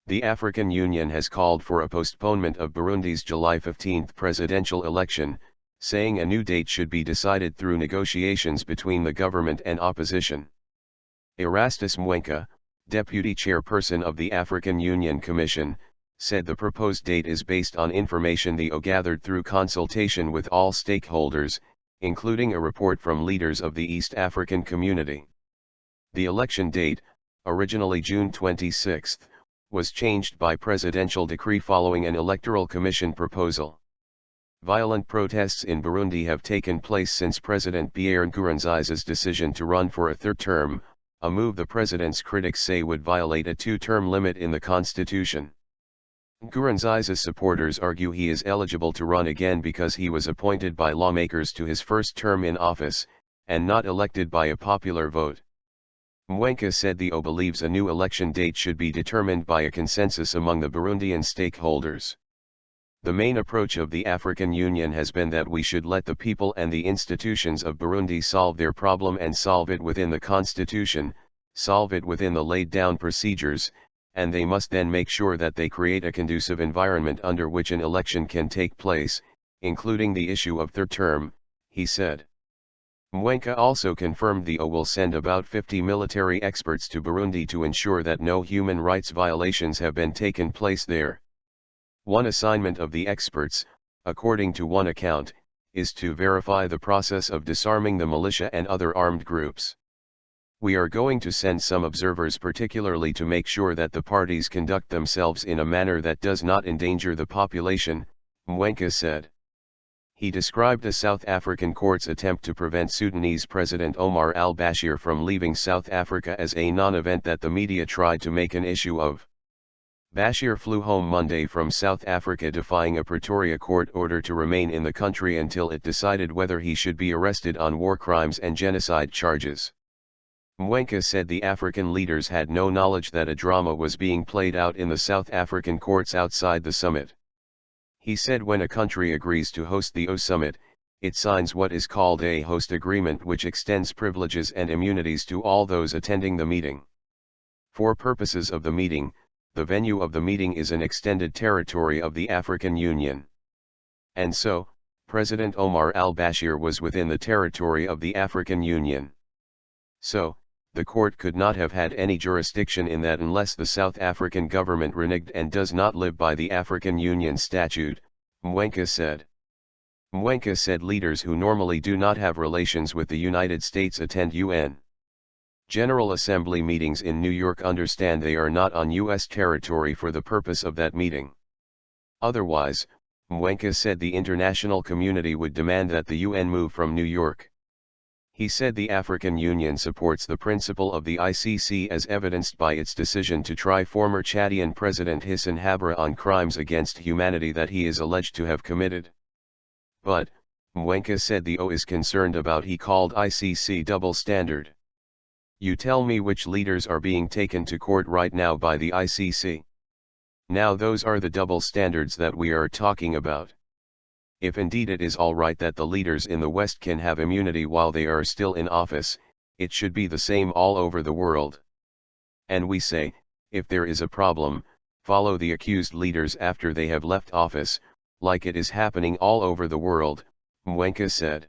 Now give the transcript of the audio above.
The African Union has called for a postponement of Burundi's July 15 presidential election, saying a new date should be decided through negotiations between the government and opposition. Erastus Mwencha, deputy chairperson of the African Union Commission, said the proposed date is based on information the OU gathered through consultation with all stakeholders, including a report from leaders of the East African community. The election date, originally June 26, was changed by presidential decree following an electoral commission proposal. Violent protests in Burundi have taken place since President Pierre Nkurunziza's decision to run for a third term, a move the president's critics say would violate a two-term limit in the constitution. Nkurunziza's supporters argue he is eligible to run again because he was appointed by lawmakers to his first term in office, and not elected by a popular vote. Mwencha said the OU believes a new election date should be determined by a consensus among the Burundian stakeholders. The main approach of the African Union has been that we should let the people and the institutions of Burundi solve their problem and solve it within the constitution, solve it within the laid-down procedures, and they must then make sure that they create a conducive environment under which an election can take place, including the issue of third term, he said. Mwencha also confirmed the OU will send about 50 military experts to Burundi to ensure that no human rights violations have been taken place there. One assignment of the experts, according to one account, is to verify the process of disarming the militia and other armed groups. We are going to send some observers particularly to make sure that the parties conduct themselves in a manner that does not endanger the population, Mwencha said. He described a South African court's attempt to prevent Sudanese President Omar al-Bashir from leaving South Africa as a non-event that the media tried to make an issue of. Bashir flew home Monday from South Africa defying a Pretoria court order to remain in the country until it decided whether he should be arrested on war crimes and genocide charges. Mwencha said the African leaders had no knowledge that a drama was being played out in the South African courts outside the summit. He said when a country agrees to host the OU summit, it signs what is called a host agreement, which extends privileges and immunities to all those attending the meeting. For purposes of the meeting, the venue of the meeting is an extended territory of the African Union. And so, President Omar al-Bashir was within the territory of the African Union. So, the court could not have had any jurisdiction in that unless the South African government reneged and does not live by the African Union statute, Mwencha said. Mwencha said leaders who normally do not have relations with the United States attend UN General Assembly meetings in New York understand they are not on U.S. territory for the purpose of that meeting. Otherwise, Mwencha said the international community would demand that the UN move from New York. He said the African Union supports the principle of the ICC as evidenced by its decision to try former Chadian President Hissène Habré on crimes against humanity that he is alleged to have committed. But, Mwencha said the OU is concerned about he called ICC double standard. You tell me which leaders are being taken to court right now by the ICC. Now those are the double standards that we are talking about. If indeed it is all right that the leaders in the West can have immunity while they are still in office, it should be the same all over the world. And we say, if there is a problem, follow the accused leaders after they have left office, like it is happening all over the world, Mwencha said.